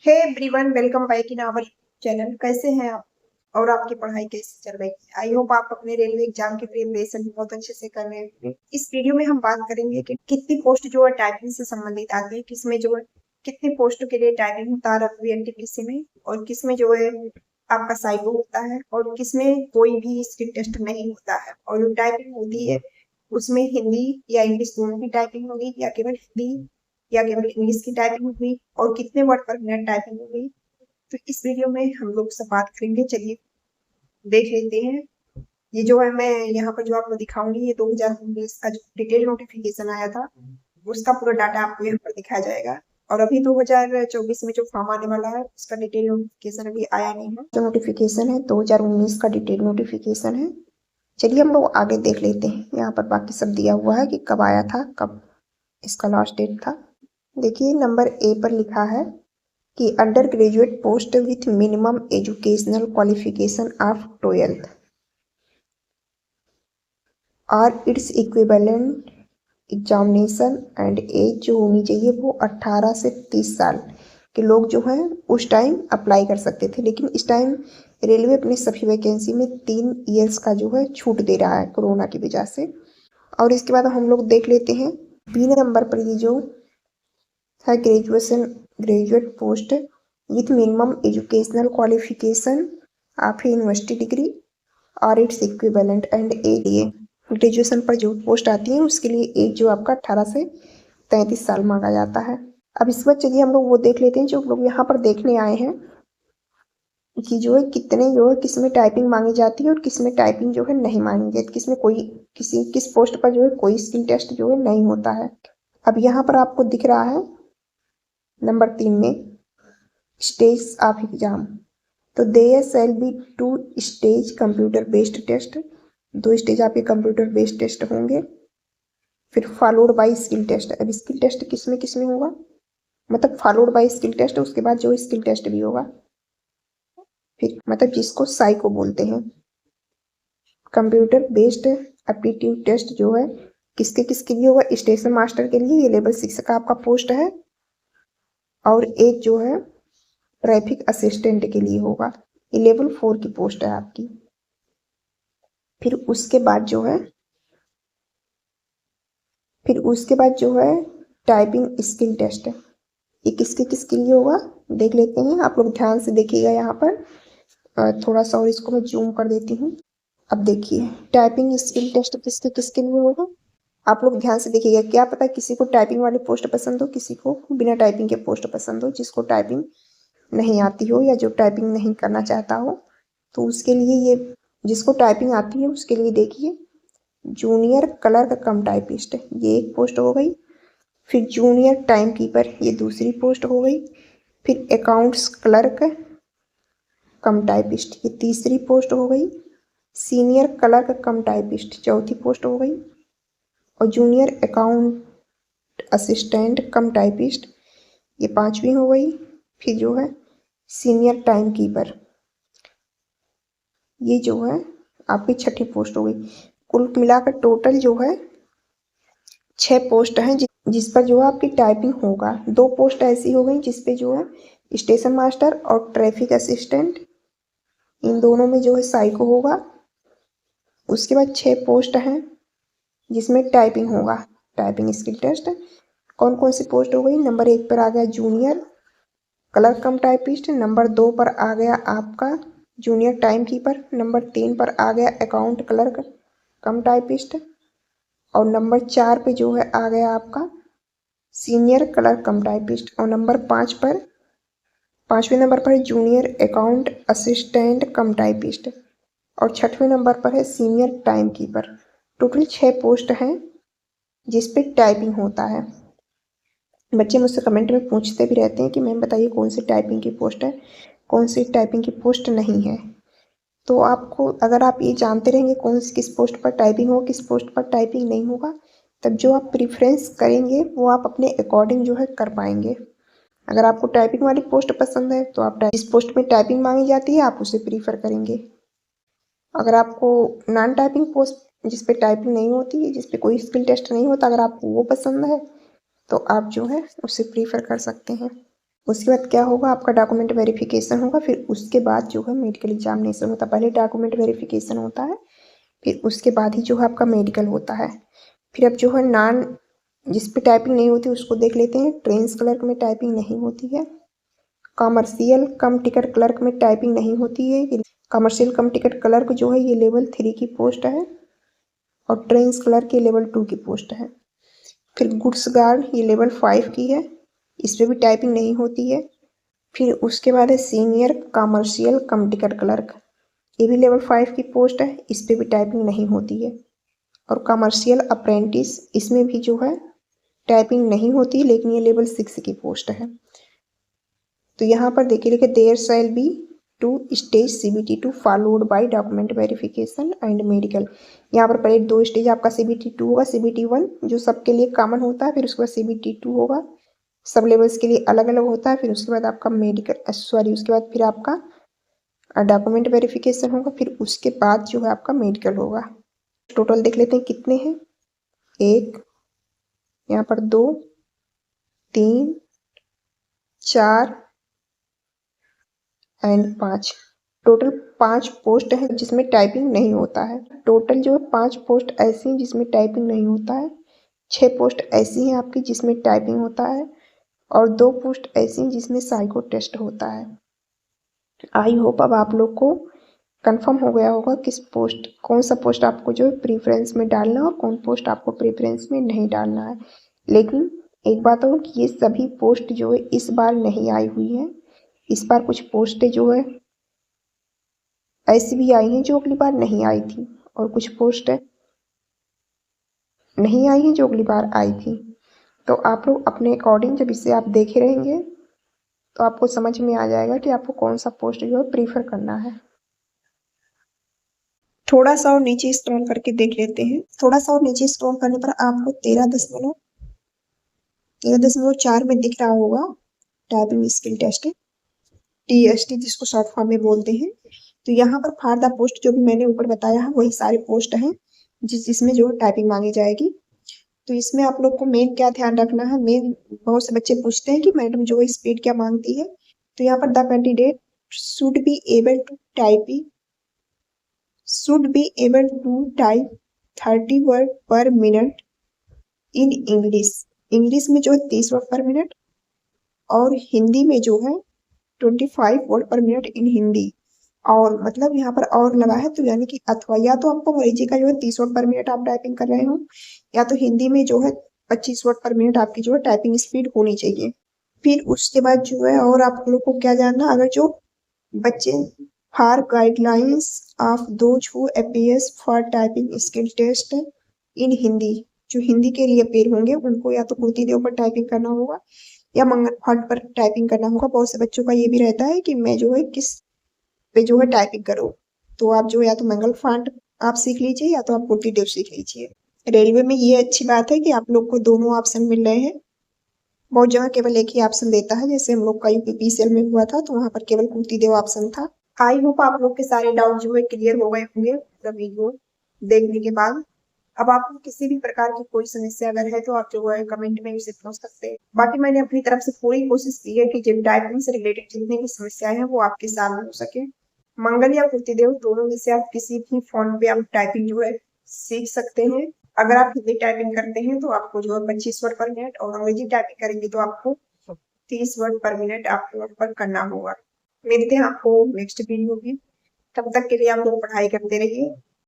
Hey everyone, welcome back in our channel. कैसे हैं आप और आपकी पढ़ाई कैसी चल रही है? आई होप आप अपने रेलवे एग्जाम की प्रिपरेशन बहुत अच्छे से कर रहे हैं। इस वीडियो में हम बात करेंगे कि कितनी पोस्ट जो है टाइपिंग से संबंधित आती है, किसमें जो है कितनी पोस्ट के लिए टाइपिंग होता है एनटीपीसी में, और किसमें जो है आपका साइको होता है, और किसमें कोई भी स्किल टेस्ट नहीं होता है। और जो टाइपिंग होती है उसमें हिंदी या इंग्लिश दोनों की टाइपिंग होगी, या केवल हिंदी या केवल इंग्लिश की टाइपिंग हुई, और कितने वर्ड पर मिनट टाइपिंग हुई। तो इस वीडियो में हम लोग सब बात करेंगे। चलिए देख लेते हैं। ये जो है मैं यहाँ पर जो आपको दिखाऊंगी, ये 2019 का जो डिटेल नोटिफिकेशन आया था उसका पूरा डाटा आपको यहाँ पर दिखाया जाएगा। और अभी 2024 में जो फॉर्म आने वाला है उसका डिटेल नोटिफिकेशन अभी आया नहीं है। जो नोटिफिकेशन है 2019 का डिटेल नोटिफिकेशन है। चलिए हम लोग आगे देख लेते हैं। यहाँ पर बाकी सब दिया हुआ है कि कब आया था, कब इसका लास्ट डेट था। देखिए नंबर ए पर लिखा है कि under graduate post with minimum educational qualification of 12th और its equivalent examination and age जो होनी चाहिए वो 18 से 30 साल के लोग जो हैं उस टाइम अप्लाई कर सकते थे। लेकिन इस टाइम रेलवे अपनी सभी वैकेंसी में 3 ईयर्स का जो है छूट दे रहा है कोरोना की वजह से। और इसके बाद हम लोग देख लेते हैं बी नंबर पर ये जो है graduate post with minimum educational qualification of university degree और its equivalent and age. Graduation पर जो पोस्ट आती है उसके लिए एज जो आपका 18 से 33 साल मांगा जाता है। अब इस बार चलिए हम लोग वो देख लेते हैं जो लोग यहाँ पर देखने आए हैं कि जो है कितने जो है किस में टाइपिंग मांगी जाती है और किस में टाइपिंग जो है नहीं मांगी जाती, किस में कोई किस पोस्ट पर जो है कोई स्किल टेस्ट जो है नहीं होता है। अब यहाँ पर आपको दिख रहा है नंबर 3 में स्टेज ऑफ एग्जाम। तो there shall be 2 stage computer based test. 2 stage आपके कंप्यूटर बेस्ड टेस्ट होंगे, फिर फॉलोड बाय स्किल टेस्ट। अब स्किल टेस्ट किस में होगा, मतलब फॉलोड बाय स्किल टेस्ट, उसके बाद जो स्किल टेस्ट भी होगा। फिर मतलब जिसको साइको बोलते हैं, कंप्यूटर बेस्ड एप्टीट्यूड टेस्ट जो है किसके लिए होगा, स्टेशन मास्टर के लिए, ये लेवल 6 का आपका पोस्ट है। और एक जो है ट्रैफिक असिस्टेंट के लिए होगा, ये लेवल 4 की पोस्ट है आपकी। फिर उसके बाद जो है टाइपिंग स्किल टेस्ट है। ये किसके लिए होगा देख लेते हैं। आप लोग ध्यान से देखिएगा यहाँ पर थोड़ा सा, और इसको मैं जूम कर देती हूँ। अब देखिए टाइपिंग स्किल टेस्ट किसके लिए होगा, आप लोग ध्यान से देखिएगा। क्या पता किसी को टाइपिंग वाली पोस्ट पसंद हो, किसी को बिना टाइपिंग के पोस्ट पसंद हो, जिसको टाइपिंग नहीं आती हो या जो टाइपिंग नहीं करना चाहता हो, तो उसके लिए ये, जिसको टाइपिंग आती है उसके लिए देखिए जूनियर क्लर्क कम टाइपिस्ट, ये एक पोस्ट हो गई। फिर जूनियर टाइम कीपर, ये दूसरी पोस्ट हो गई। फिर अकाउंट्स क्लर्क कम टाइपिस्ट, ये तीसरी पोस्ट हो गई। सीनियर क्लर्क कम टाइपिस्ट चौथी पोस्ट हो गई। और जूनियर अकाउंट असिस्टेंट कम टाइपिस्ट, ये पांचवी हो गई। फिर जो है सीनियर टाइम कीपर, ये जो है आपकी छठी पोस्ट हो गई। कुल मिलाकर टोटल जो है 6 पोस्ट हैं जिस पर जो है आपकी टाइपिंग होगा। 2 पोस्ट ऐसी हो गई जिसपे जो है स्टेशन मास्टर और ट्रैफिक असिस्टेंट, इन दोनों में जो है साइको होगा। उसके बाद 6 पोस्ट हैं जिसमें टाइपिंग होगा, टाइपिंग स्किल टेस्ट। कौन कौन सी पोस्ट हो गई, नंबर 1 पर आ गया जूनियर क्लर्क कम टाइपिस्ट, नंबर 2 पर आ गया आपका जूनियर टाइम कीपर, नंबर 3 पर आ गया अकाउंट क्लर्क कम टाइपिस्ट, और नंबर 4 पे जो है आ गया आपका सीनियर क्लर्क कम टाइपिस्ट, और नंबर 5 पर, 5वें नंबर पर है जूनियर अकाउंट असिस्टेंट कम टाइपिस्ट, और 6वें नंबर पर है senior time keeper. Total 6 post हैं जिस पे टाइपिंग होता है। बच्चे मुझसे कमेंट में पूछते भी रहते हैं कि मैम बताइए कौन सी टाइपिंग की पोस्ट है, कौन सी टाइपिंग की पोस्ट नहीं है। तो आपको, अगर आप ये जानते रहेंगे कौन सी किस पोस्ट पर टाइपिंग हो, किस पोस्ट पर टाइपिंग नहीं होगा, तब जो आप प्रेफरेंस करेंगे वो आप अपने अकॉर्डिंग जो है कर पाएंगे। अगर आपको टाइपिंग वाली पोस्ट पसंद है तो आप जिस पोस्ट में टाइपिंग मांगी जाती है आप उसे प्रीफर करेंगे। अगर आपको नॉन टाइपिंग पोस्ट जिस पे टाइपिंग नहीं होती है, जिस पे कोई स्किल टेस्ट नहीं होता, अगर आपको वो पसंद है तो आप जो है उसे प्रीफर कर सकते हैं। उसके बाद क्या होगा, आपका डॉक्यूमेंट वेरिफिकेशन होगा, फिर उसके बाद जो है मेडिकल एग्जामिनेशन होता है। पहले डॉक्यूमेंट वेरिफिकेशन होता है, फिर उसके बाद ही जो है आपका मेडिकल होता है। फिर अब जो है नॉन, जिस पे टाइपिंग नहीं होती उसको देख लेते हैं। ट्रेंस क्लर्क में टाइपिंग नहीं होती है। कॉमर्शियल कम टिकट क्लर्क में टाइपिंग नहीं होती है। कमर्शियल कम टिकट क्लर्क जो है ये लेवल 3 की पोस्ट है, और ट्रेंस क्लर्क ये लेवल 2 की पोस्ट है। फिर गुड्स गार्ड ये लेवल 5 की है, इस पर भी टाइपिंग नहीं होती है। फिर उसके बाद है सीनियर कमर्शियल कम टिकट क्लर्क, ये भी लेवल 5 की पोस्ट है, इस पर भी टाइपिंग नहीं होती है। और कमर्शियल अप्रेंटिस, इसमें भी जो है टाइपिंग नहीं होती, लेकिन ये लेवल 6 की पोस्ट है। तो यहाँ पर देखिए लिखे there shall be 2 stage CBT 2 followed by document verification and medical. यहाँ पर पहले 2 स्टेज आपका CBT 2 होगा, CBT 1 जो सबके लिए कॉमन होता है, फिर उसके बाद CBT 2 होगा, सब लेवल्स के लिए अलग अलग होता है। फिर उसके बाद आपका मेडिकल उसके बाद फिर आपका डॉक्यूमेंट वेरिफिकेशन होगा, फिर उसके बाद जो है आपका मेडिकल होगा। टोटल देख लेते हैं कितने हैं, 1, यहाँ पर 2, 3, 4 एंड 5। टोटल 5 पोस्ट है जिसमें टाइपिंग नहीं होता है। टोटल जो 5 पोस्ट ऐसी हैं जिसमें टाइपिंग नहीं होता है, 6 पोस्ट ऐसी हैं आपकी जिसमें टाइपिंग होता है, और 2 पोस्ट ऐसी हैं जिसमें साइको टेस्ट होता है। आई होप अब आप लोग को कंफर्म हो गया होगा किस पोस्ट, कौन सा पोस्ट आपको जो है प्रेफरेंस में डालना है और कौन पोस्ट आपको प्रेफरेंस में नहीं डालना है। लेकिन एक बात हो कि ये सभी पोस्ट जो है इस बार नहीं आई हुई है। इस बार कुछ पोस्टें जो है ऐसी भी आई हैं जो अगली बार नहीं आई थी, और कुछ पोस्टें नहीं आई हैं जो अगली बार आई थी। तो आप लोग अपने अकॉर्डिंग जब इसे आप देखे रहेंगे तो आपको समझ में आ जाएगा कि आपको कौन सा पोस्ट जो है प्रीफर करना है। थोड़ा सा और नीचे स्क्रॉल करके देख लेते हैं। थोड़ा सा और नीचे स्क्रॉल करने पर आपको 13.4 में दिख रहा होगा टाइपिंग स्किल टेस्ट, TST जिसको शॉर्ट फॉर्म में बोलते हैं। तो यहाँ पर फॉर द पोस्ट जो भी मैंने ऊपर बताया है वही सारे पोस्ट हैं जिसमें जो टाइपिंग मांगी जाएगी। तो इसमें आप लोग को मेन क्या ध्यान रखना है, मेन बहुत से बच्चे पूछते हैं कि मैडम जो स्पीड क्या मांगती है। तो यहाँ पर the candidate should be able to typing should be able to type 30 word per minute in English. English में जो है 30 वर्ड पर मिनट, और हिंदी में जो है 25 वर्ड पर मिनट इन हिंदी। और मतलब यहाँ पर और लगा है, तो यानी कि अथवा या तो आपको अंग्रेजी का जो है 30 वर्ड पर मिनट आप टाइपिंग कर रहे हो, या तो हिंदी में जो है 25 वर्ड पर मिनट आपकी जो है टाइपिंग स्पीड होनी चाहिए। फिर उसके बाद जो है और आप लोग को क्या जानना, अगर जो बच्चे for guidelines of those who appears for typing skill test in Hindi, जो हिंदी के लिए अपेयर होंगे उनको या तो कुर्ती देव पर टाइपिंग करना होगा या मंगल फॉन्ट पर टाइपिंग करना होगा। बहुत से बच्चों का ये भी रहता है कि मैं जो है किस पे जो है टाइपिंग करो, तो आप जो या तो मंगल फॉन्ट आप सीख लीजिए या तो आप कुर्ती देव सीख लीजिए। रेलवे में ये अच्छी बात है कि आप लोग को दोनों ऑप्शन मिल रहे हैं। बहुत जगह केवल एक ही ऑप्शन देता है, जैसे हम लोग का UPPCL में हुआ था तो वहां पर केवल कुर्ती देव ऑप्शन था। आई होप आप लोग के सारे डाउट जो है क्लियर हो गए होंगे वीडियो देखने के बाद। अब आपको किसी भी प्रकार की कोई समस्या अगर है तो आप जो है कमेंट में उसे पूछ सकते हैं। बाकी मैंने अपनी तरफ से पूरी कोशिश की है कि जिन टाइपिंग से रिलेटेड जितनी भी समस्याएं हैं वो आपके सामने हो सके। मंगल या कुर्ती देव दोनों में से आप किसी भी फोन पे आप टाइपिंग जो है सीख सकते हैं। अगर आप हिंदी टाइपिंग करते हैं तो आपको जो है 25 वर्ड पर मिनट, और अंग्रेजी टाइपिंग करेंगे तो आपको 30 वर्ड पर मिनट आपको वहाँ पर करना होगा। मिलते हैं आपको नेक्स्ट वीडियो में, तब तक के लिए आप लोग पढ़ाई करते रहिए।